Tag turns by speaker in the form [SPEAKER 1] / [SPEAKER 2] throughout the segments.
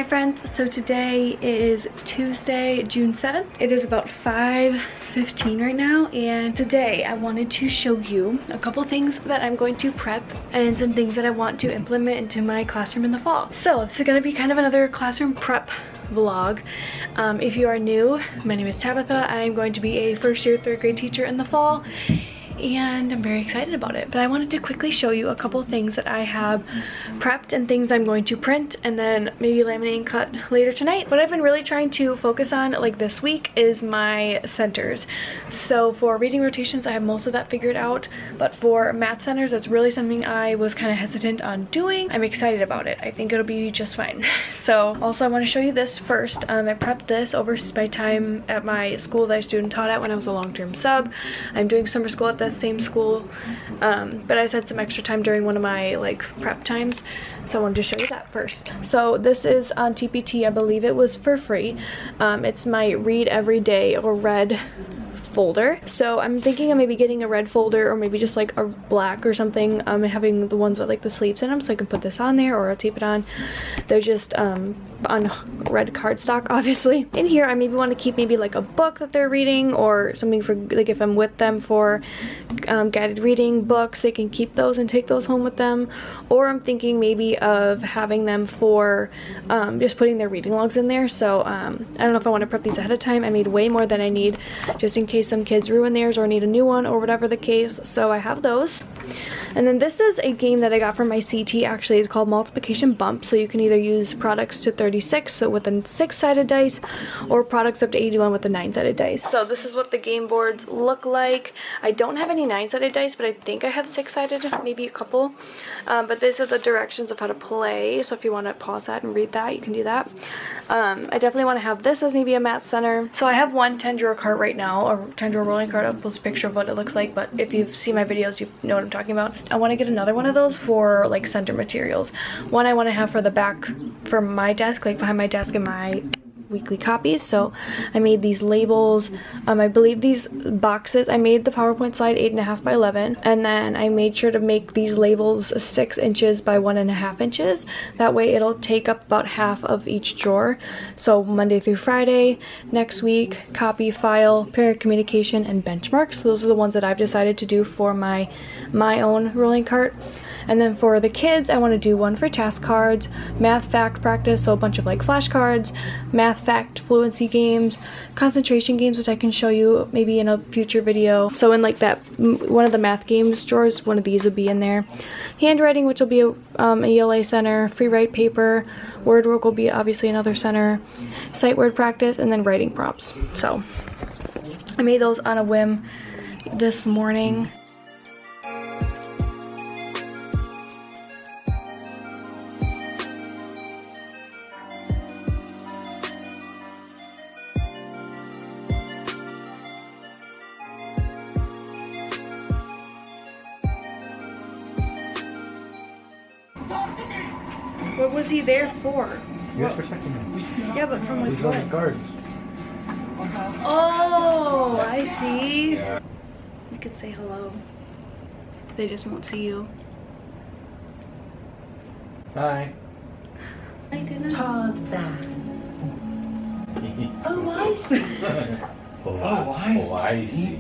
[SPEAKER 1] Hi friends, so today is Tuesday, June 7th. It is about 5:15 right now, and today I wanted to show you a couple things that I'm going to prep and some things that I want to implement into my classroom in the fall. So this is going to be kind of another classroom prep vlog. If you are new, my name is Tabitha. I am going to be a first year third grade teacher in the fall, and I'm very excited about it. But I wanted to quickly show you a couple things that I have prepped and things I'm going to print and then maybe laminate and cut later tonight. What I've been really trying to focus on like this week is my centers. So for reading rotations, I have most of that figured out, but for math centers, that's really something I was kind of hesitant on doing. I'm excited about it. I think it'll be just fine. So also I want to show you this first. I prepped this over my time at my school that I student taught at when I was a long-term sub. I'm doing summer school at this same school, but I just had some extra time during one of my like prep times, so I wanted to show you that first. So this is on TPT. I believe it was for free. It's my read every day or red folder. So I'm thinking of maybe getting a red folder or maybe just like a black or something, and having the ones with like the sleeves in them so I can put this on there or I'll tape it on. They're just on red cardstock, obviously. In here I maybe want to keep maybe like a book that they're reading or something for like if I'm with them for guided reading books, they can keep those and take those home with them. Or I'm thinking maybe of having them for just putting their reading logs in there. So I don't know if I want to prep these ahead of time. I made way more than I need just in case some kids ruin theirs or need a new one or whatever the case. So I have those. And then this is a game that I got from my CT. Actually, it's called Multiplication Bump. So you can either use products to 36, so with a 6-sided dice, or products up to 81 with a 9-sided dice. So this is what the game boards look like. I don't have any 9-sided dice, but I think I have 6-sided, maybe a couple. But these are the directions of how to play. So if you want to pause that and read that, you can do that. I definitely want to have this as maybe a math center. So I have one 10-drawer cart right now, a 10-drawer rolling cart. I'll post a picture of what it looks like, but if you've seen my videos, you know what I'm talking about. I want to get another one of those for like center materials. One I want to have for the back for my desk, like behind my desk in my weekly copies. So I made these labels. I believe these boxes, I made the PowerPoint slide 8.5 by 11, and then I made sure to make these labels 6 inches by 1.5 inches. That way it'll take up about half of each drawer. So Monday through Friday, next week, copy, file, parent communication, and benchmarks. So those are the ones that I've decided to do for my own rolling cart. And then for the kids, I want to do one for task cards, math fact practice, so a bunch of like flashcards, math fact fluency games, concentration games, which I can show you maybe in a future video. So in like that, one of the math games drawers, one of these would be in there. Handwriting, which will be a ELA center, free write paper, word work will be obviously another center, sight word practice, and then writing prompts. So I made those on a whim this morning. What was he there for?
[SPEAKER 2] He was protecting me.
[SPEAKER 1] Yeah, but from like
[SPEAKER 2] He's one of
[SPEAKER 1] what?
[SPEAKER 2] the guards.
[SPEAKER 1] Oh, I see. You could say hello. They just won't see you.
[SPEAKER 2] Hi.
[SPEAKER 1] I didn't.
[SPEAKER 3] Oh, I see.
[SPEAKER 2] Oh, I see.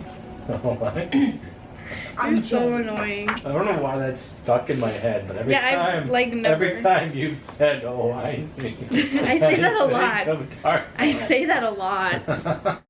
[SPEAKER 1] You're so annoying.
[SPEAKER 2] I don't know why that's stuck in my head, but every
[SPEAKER 1] Never.
[SPEAKER 2] time you've said, "Oh, I see,"
[SPEAKER 1] I say that a lot.
[SPEAKER 2] I
[SPEAKER 1] I say that a lot.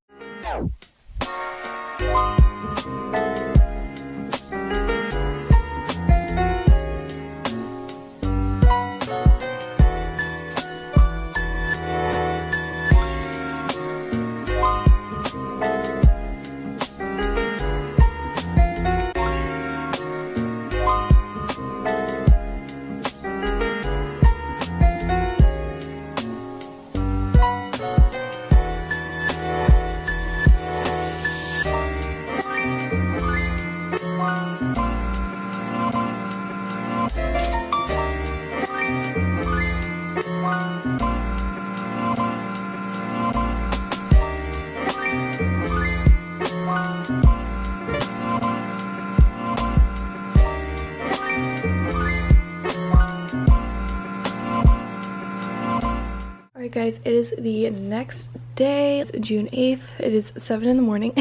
[SPEAKER 1] Alright guys, it is the next day. It's June 8th. It is 7 in the morning.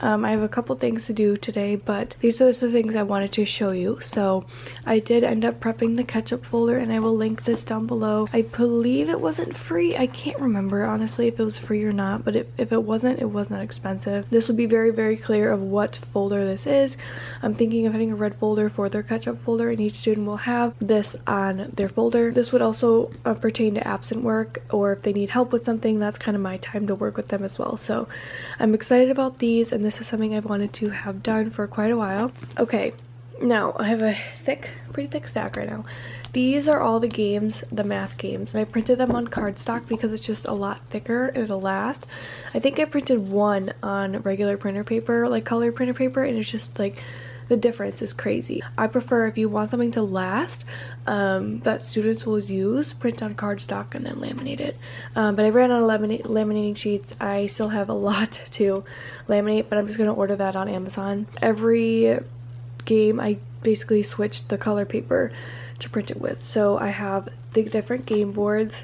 [SPEAKER 1] I have a couple things to do today, but these are the things I wanted to show you. So I did end up prepping the ketchup folder, and I will link this down below. I believe it wasn't free. I can't remember honestly if it was free or not, but if it wasn't, it was not expensive. This will be very, very clear of what folder this is. I'm thinking of having a red folder for their ketchup folder, and each student will have this on their folder. This would also pertain to absent work, or if they need help with something, that's kind of my time to work with them as well. So I'm excited about these, and this is something I've wanted to have done for quite a while. Okay, now I have a pretty thick stack right now. These are all the games, the math games, and I printed them on cardstock because it's just a lot thicker and it'll last. I think I printed one on regular printer paper, like color printer paper, and it's just like the difference is crazy. I prefer, if you want something to last that students will use, print on cardstock and then laminate it. But I ran out of laminating sheets. I still have a lot to laminate, but I'm just going to order that on Amazon. Every game I basically switched the color paper to print it with. So I have the different game boards,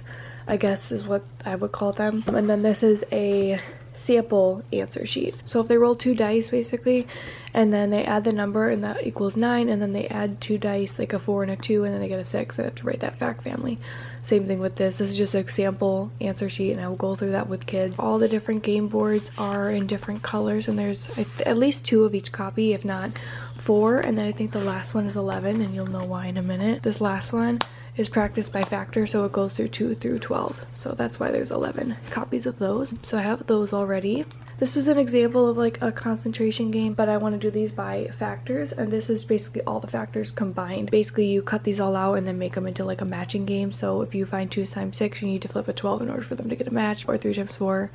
[SPEAKER 1] I guess is what I would call them. And then this is a sample answer sheet. So if they roll 2 dice basically, and then they add the number and that equals 9, and then they add 2 dice, like a 4 and a 2, and then they get a 6, I have to write that fact family. Same thing with this. This is just a sample answer sheet, and I will go through that with kids. All the different game boards are in different colors, and there's at least 2 of each copy, if not 4, and then I think the last one is 11, and you'll know why in a minute. This last one is practice by factor, so it goes through 2 through 12, so that's why there's 11 copies of those. So I have those already. This is an example of like a concentration game, but I want to do these by factors, and this is basically all the factors combined. Basically you cut these all out and then make them into like a matching game. So if you find 2 times 6, you need to flip a 12 in order for them to get a match, or 3 times 4,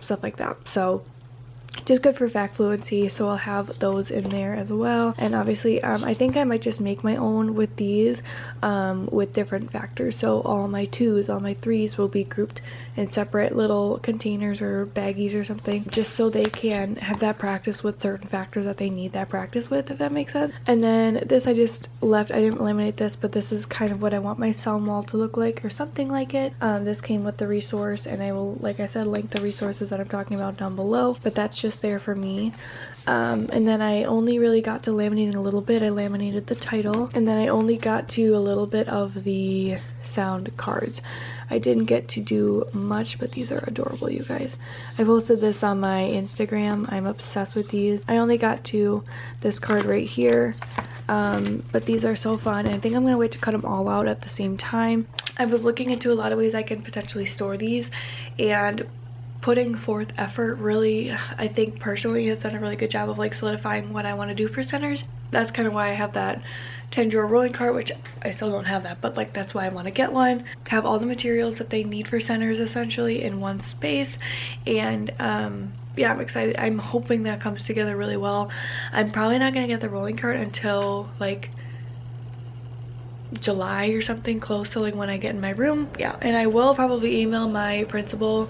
[SPEAKER 1] stuff like that. So just good for fact fluency, so I'll have those in there as well. And obviously I think I might just make my own with these with different factors. So all my 2s, all my 3s will be grouped in separate little containers or baggies or something, just so they can have that practice with certain factors that they need that practice with, if that makes sense. And then this I just left, I didn't laminate this, but this is kind of what I want my sound wall to look like, or something like it. This came with the resource, and I will, like I said, link the resources that I'm talking about down below, but that's just there for me. And then I only really got to laminating a little bit. I laminated the title, and then I only got to a little bit of the sound cards. I didn't get to do much, but these are adorable, you guys. I posted this on my Instagram. I'm obsessed with these. I only got to this card right here, but these are so fun, and I think I'm gonna wait to cut them all out at the same time. I was looking into a lot of ways I can potentially store these, and putting forth effort really, I think personally, has done a really good job of like solidifying what I want to do for centers. That's kind of why I have that 10-drawer rolling cart, which I still don't have that, but like that's why I want to get one. Have all the materials that they need for centers essentially in one space. And yeah, I'm excited. I'm hoping that comes together really well. I'm probably not going to get the rolling cart until like July or something, close to like when I get in my room. Yeah, and I will probably email my principal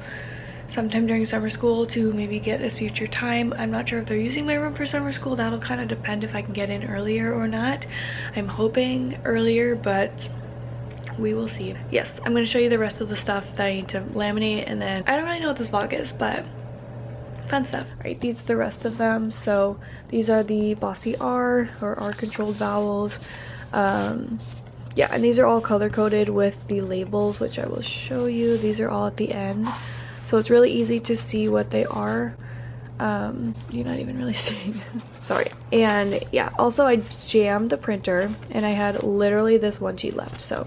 [SPEAKER 1] sometime during summer school to maybe get a future time. I'm not sure if they're using my room for summer school. That'll kind of depend if I can get in earlier or not. I'm hoping earlier, but we will see. Yes, I'm going to show you the rest of the stuff that I need to laminate, and then I don't really know what this vlog is, but fun stuff. All right, these are the rest of them. So these are the bossy R, or R controlled vowels. Yeah, and these are all color coded with the labels, which I will show you. These are all at the end, so it's really easy to see what they are. You're not even really seeing. Sorry. And yeah, also I jammed the printer, and I had literally this one sheet left, so,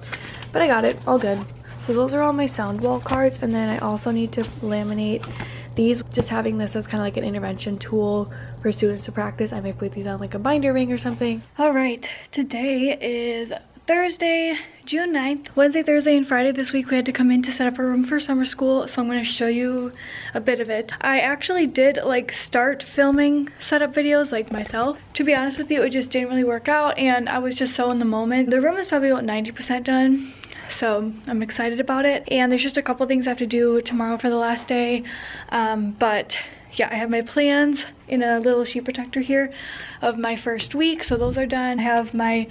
[SPEAKER 1] but I got it, all good. So those are all my sound wall cards, and then I also need to laminate these. Just having this as kind of like an intervention tool for students to practice. I might put these on like a binder ring or something. All right, today is Thursday, June 9th. Wednesday, Thursday, and Friday this week we had to come in to set up a room for summer school, so I'm going to show you a bit of it. I actually did like start filming setup videos like myself. To be honest with you, it just didn't really work out, and I was just so in the moment. The room is probably about 90% done, so I'm excited about it, and there's just a couple things I have to do tomorrow for the last day, but yeah, I have my plans in a little sheet protector here of my first week, so those are done. I have my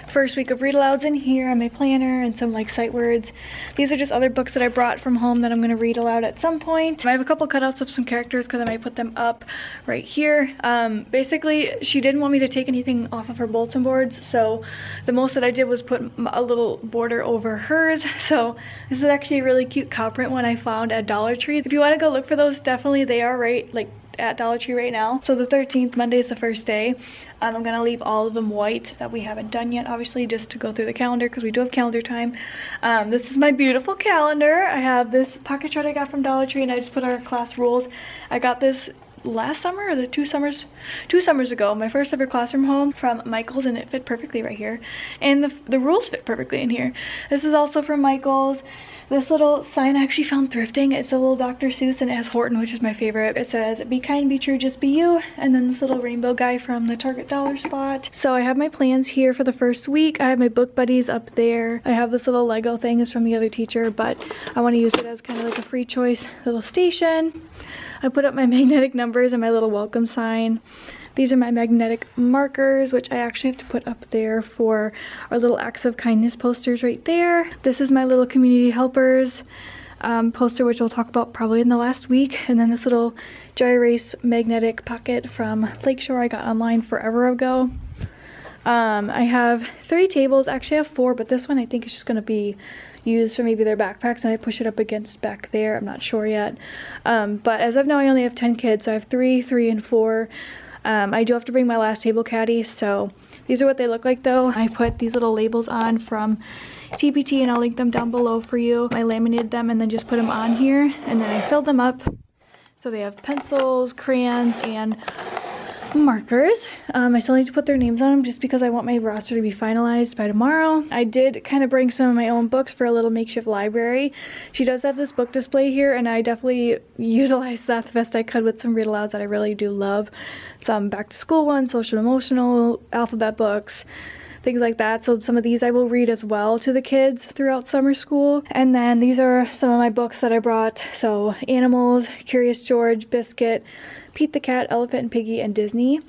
[SPEAKER 1] first week of read alouds in here and my planner and some like sight words. These are just other books that I brought from home that I'm going to read aloud at some point. I have a couple cutouts of some characters because I might put them up right here. Basically, she didn't want me to take anything off of her bulletin boards, so the most that I did was put a little border over hers. So this is actually a really cute cow print one I found at Dollar Tree. If you want to go look for those, definitely they are right like at Dollar Tree right now. So the 13th, Monday is the first day. I'm gonna leave all of them white that we haven't done yet, obviously, just to go through the calendar because we do have calendar time. This is my beautiful calendar. I have this pocket chart I got from Dollar Tree, and I just put our class rules. I got this last summer or two summers ago, my first ever classroom home from Michael's, and it fit perfectly right here, and the rules fit perfectly in here. This is also from Michael's. This little sign I actually found thrifting. It's a little Dr. Seuss and it has Horton, which is my favorite. It says, "Be kind, be true, just be you." And then this little rainbow guy from the Target dollar spot. So I have my plans here for the first week. I have my book buddies up there. I have this little Lego thing. It's from the other teacher, but I want to use it as kind of like a free choice little station. I put up my magnetic numbers and my little welcome sign. These are my magnetic markers, which I actually have to put up there for our little acts of kindness posters right there. This is my little community helpers poster, which we'll talk about probably in the last week. And then this little dry erase magnetic pocket from Lakeshore I got online forever ago. I have 3 tables. Actually I have 4, but this one I think is just going to be used for maybe their backpacks, and I push it up against back there. I'm not sure yet. But as of now I only have 10 kids, so I have 3, 3, and 4. I do have to bring my last table caddy, so these are what they look like though. I put these little labels on from TPT, and I'll link them down below for you. I laminated them and then just put them on here, and then I filled them up. So they have pencils, crayons, and markers. I still need to put their names on them just because I want my roster to be finalized by tomorrow. I did kind of bring some of my own books for a little makeshift library. She does have this book display here, and I definitely utilized that the best I could with some read alouds that I really do love. Some back to school ones, social emotional, alphabet books, things like that. So some of these I will read as well to the kids throughout summer school. And then these are some of my books that I brought. So Animals, Curious George, Biscuit, Pete the Cat, Elephant and Piggy, and Disney.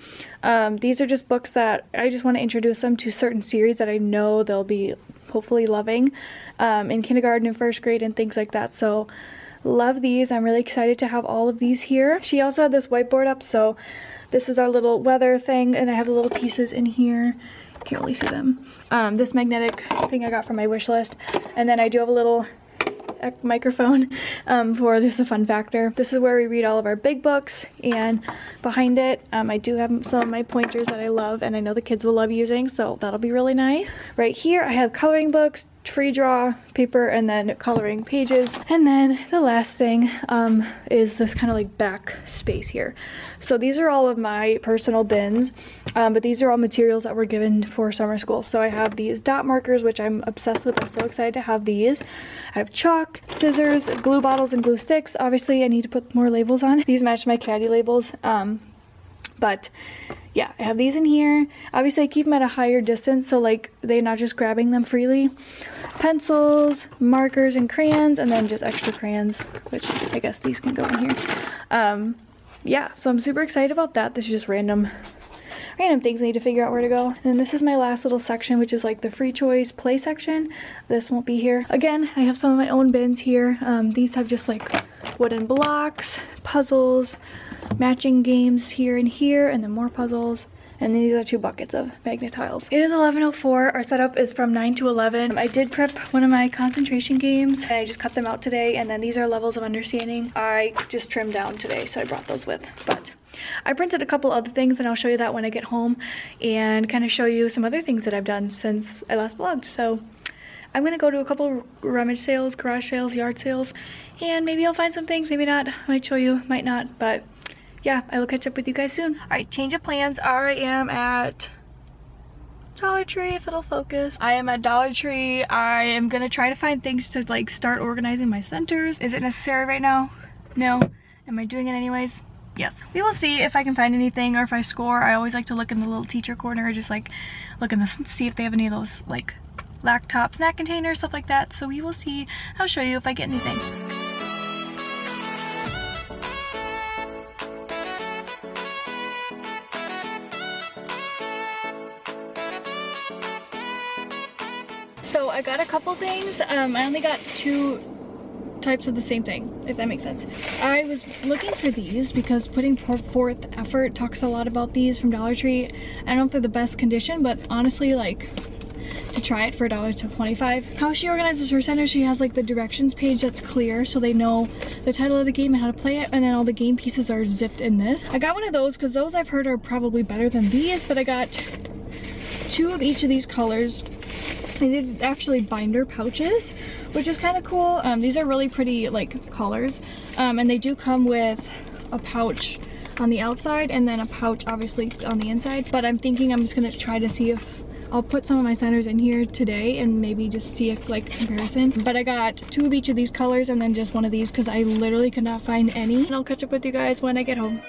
[SPEAKER 1] These are just books that I just want to introduce them to certain series that I know they'll be hopefully loving in kindergarten and first grade and things like that. So love these. I'm really excited to have all of these here. She also had this whiteboard up, so this is our little weather thing, and I have the little pieces in here. Can't really see them. This magnetic thing I got from my wish list, and then I do have a little microphone for this is a fun factor. This is where we read all of our big books, and behind it I do have some of my pointers that I love and I know the kids will love using, so that'll be really nice. Right here I have coloring books, free draw paper, and then coloring pages. And then the last thing is this kind of like back space here. So these are all of my personal bins, but these are all materials that were given for summer school. So I have these dot markers, which I'm obsessed with. I'm so excited to have these. I have chalk, scissors, glue bottles, and glue sticks. Obviously I need to put more labels on. These match my caddy labels. But yeah, I have these in here. Obviously I keep them at a higher distance, so like they're not just grabbing them freely. Pencils, markers, and crayons, and then just extra crayons, which I guess these can go in here. Yeah, so I'm super excited about that. This is just random things I need to figure out where to go. And this is my last little section, which is like the free choice play section. This won't be here. Again, I have some of my own bins here. These have just like wooden blocks, puzzles, matching games here and here, and then more puzzles. And these are 2 buckets of magnet tiles. It is 11:04. Our setup is from 9 to 11. I did prep one of my concentration games, and I just cut them out today. And then these are levels of understanding. I just trimmed down today, so I brought those with. But I printed a couple other things, and I'll show you that when I get home, and kind of show you some other things that I've done since I last vlogged. So I'm gonna go to a couple rummage sales, garage sales, yard sales, and maybe I'll find some things, maybe not. I might show you, might not, but yeah, I will catch up with you guys soon. All right, change of plans. I am at Dollar Tree, if it'll focus. I am at Dollar Tree. I am gonna try to find things to like start organizing my centers. Is it necessary right now? No. Am I doing it anyways? Yes. We will see if I can find anything, or if I score. I always like to look in the little teacher corner, just like look in this and see if they have any of those like laptop snack containers, stuff like that. So we will see. I'll show you if I get anything. I got a couple things. I only got 2 types of the same thing, if that makes sense. I was looking for these because putting forth effort talks a lot about these from Dollar Tree. I don't know if they're the best condition, but honestly, like, to try it for $1.25. How she organizes her center, she has like the directions page that's clear so they know the title of the game and how to play it, and then all the game pieces are zipped in this. I got one of those because those I've heard are probably better than these, but I got 2 of each of these colors. They did actually binder pouches, which is kind of cool. These are really pretty like colors, and they do come with a pouch on the outside and then a pouch obviously on the inside. But I'm thinking I'm just gonna try to see if I'll put some of my centers in here today and maybe just see a like comparison. But I got 2 of each of these colors and then just one of these because I literally could not find any. And I'll catch up with you guys when I get home.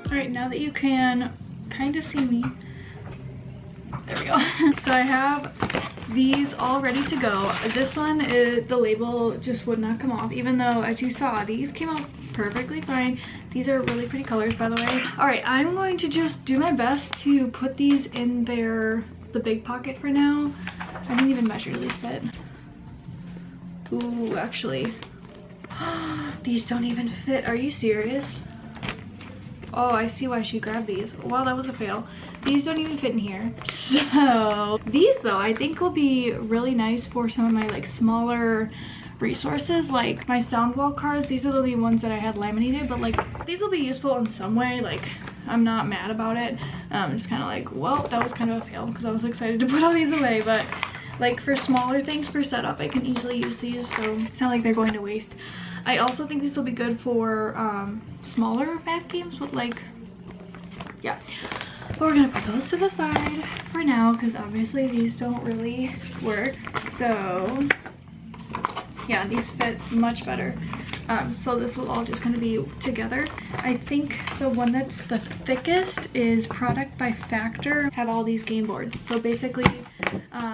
[SPEAKER 1] Alright, now that you can kind of see me, there we go. So I have these all ready to go. This one is, the label just would not come off, even though as you saw, these came out perfectly fine. These are really pretty colors, by the way. Alright, I'm going to just do my best to put these in the big pocket for now. I didn't even measure these fit. Ooh, actually. These don't even fit. Are you serious? Oh, I see why she grabbed these. Well, that was a fail. These don't even fit in here. So these though, I think will be really nice for some of my like smaller resources, like my sound wall cards. These are the only ones that I had laminated, but like these will be useful in some way. Like I'm not mad about it. I'm just kind of like, well, that was kind of a fail because I was excited to put all these away, but like for smaller things for setup, I can easily use these, so it's not like they're going to waste. I also think this will be good for smaller math games, but like, yeah. But we're gonna put those to the side for now because obviously these don't really work. So yeah, these fit much better. So this will all just kind of be together. I think the one that's the thickest is Product by Factor. Have all these game boards. So basically,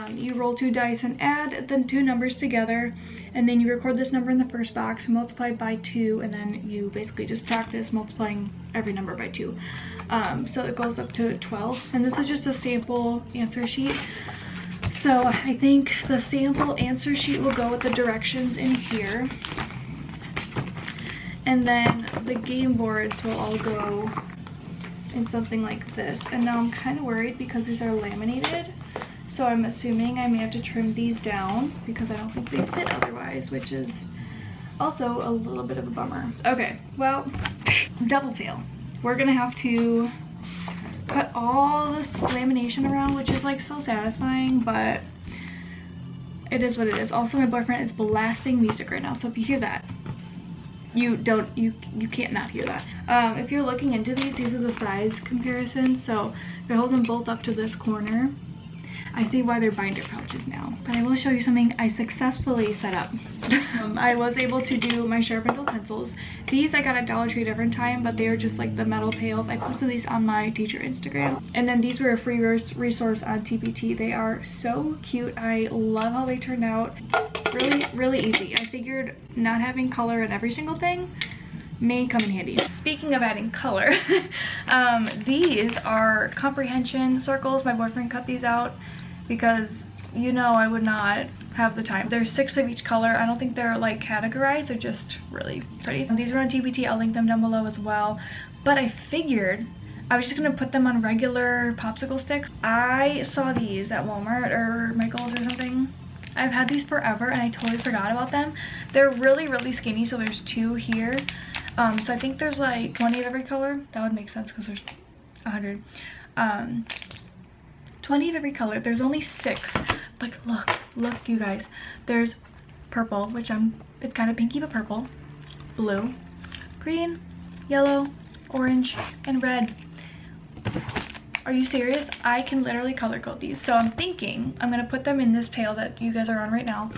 [SPEAKER 1] you roll 2 dice and add the 2 numbers together, and then you record this number in the first box, multiply by 2, and then you basically just practice multiplying every number by 2. So it goes up to 12, and this is just a sample answer sheet. So I think the sample answer sheet will go with the directions in here. And then the game boards will all go in something like this. And now I'm kind of worried because these are laminated. So I'm assuming I may have to trim these down because I don't think they fit otherwise, which is also a little bit of a bummer. Okay, well, double fail. We're gonna have to cut all this lamination around, which is like so satisfying, but it is what it is. Also, my boyfriend is blasting music right now, so if you hear that, you can't not hear that. If you're looking into these are the size comparisons. So if you hold them both up to this corner, I see why they're binder pouches now. But I will show you something I successfully set up. I was able to do my sharpenable pencils. These I got at Dollar Tree a different time, but they are just like the metal pails. I posted these on my teacher Instagram. And then these were a free resource on TPT. They are so cute. I love how they turned out. Really easy. I figured not having color in every single thing may come in handy. Speaking of adding color, these are comprehension circles. My boyfriend cut these out because, you know, I would not have the time. There's 6 of each color. I don't think they're like categorized. They're just really pretty. These are on TPT. I'll link them down below as well. But I figured I was just gonna put them on regular popsicle sticks. I saw these at Walmart or Michael's or something. I've had these forever and I totally forgot about them. They're really skinny, so there's 2 here. So I think there's like 20 of every color. That would make sense because there's 100. 20 of every color. There's only 6. Like look you guys. There's purple, which it's kind of pinky but purple, blue, green, yellow, orange, and red. Are you serious? I can literally color code these. So I'm thinking I'm gonna put them in this pail that you guys are on right now.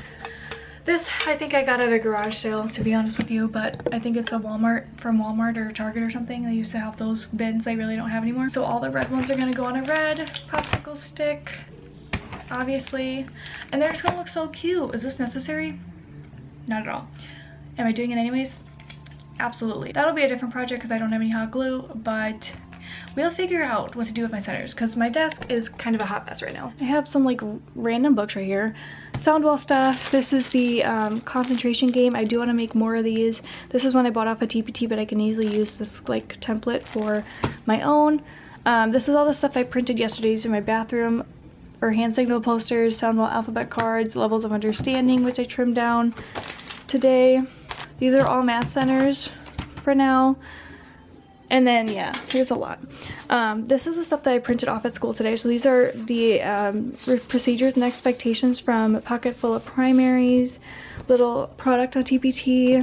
[SPEAKER 1] This, I think I got at a garage sale, to be honest with you, but I think it's from Walmart or Target or something. They used to have those bins. They really don't have anymore. So all the red ones are gonna go on a red popsicle stick. obviously, and they're just gonna look so cute. Is this necessary? Not at all. Am I doing it anyways? Absolutely. That'll be a different project because I don't have any hot glue, but we'll figure out what to do with my centers because my desk is kind of a hot mess right now. I have some like random books right here. Soundwall stuff. This is the concentration game. I do want to make more of these. This is one I bought off a TPT, but I can easily use this like template for my own. This is all the stuff I printed yesterday in my bathroom, or hand signal posters, Soundwall alphabet cards, levels of understanding, which I trimmed down today. These are all math centers for now. And then, yeah, here's a lot. This is the stuff that I printed off at school today. So these are the procedures and expectations from Pocket Full of Primaries, little product on TPT.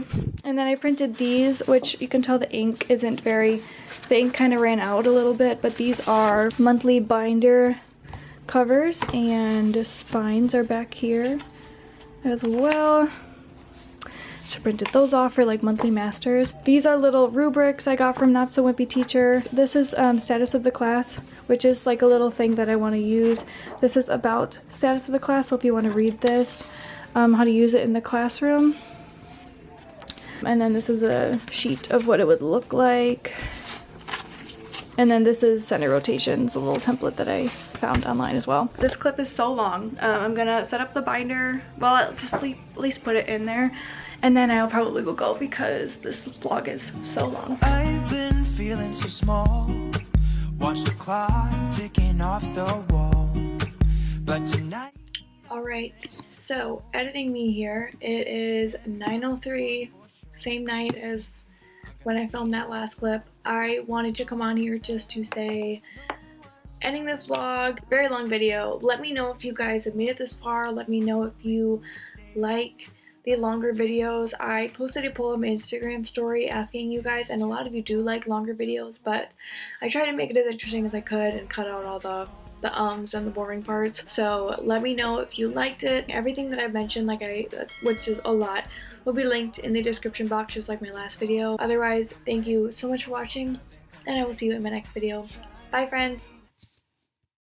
[SPEAKER 1] And then I printed these, which you can tell the ink isn't very, the ink kind of ran out a little bit, but these are monthly binder covers, and spines are back here as well. So I printed those off for like monthly masters. These are little rubrics I got from Not So Wimpy Teacher. This is status of the class, which is like a little thing that I want to use. This is about status of the class, so if you want to read this, how to use it in the classroom. And then this is a sheet of what it would look like. And then this is center rotations, a little template that I found online as well. This clip is so long. I'm gonna set up the binder. Well, I'll just at least put it in there. And then I'll probably will go because this vlog is so long.
[SPEAKER 4] I've been feeling so small. Watch the clock ticking off the wall. But tonight.
[SPEAKER 1] Alright, so editing me here. It is 9:03, same night as when I filmed that last clip. I wanted to come on here just to say, ending this vlog, very long video. Let me know if you guys have made it this far. Let me know if you like the longer videos. I posted a poll on my Instagram story asking you guys, and a lot of you do like longer videos, but I try to make it as interesting as I could and cut out all the ums and the boring parts. So let me know if you liked it. Everything that I've mentioned, which is a lot, will be linked in the description box just like my last video. Otherwise, thank you so much for watching, and I will see you in my next video. Bye friends!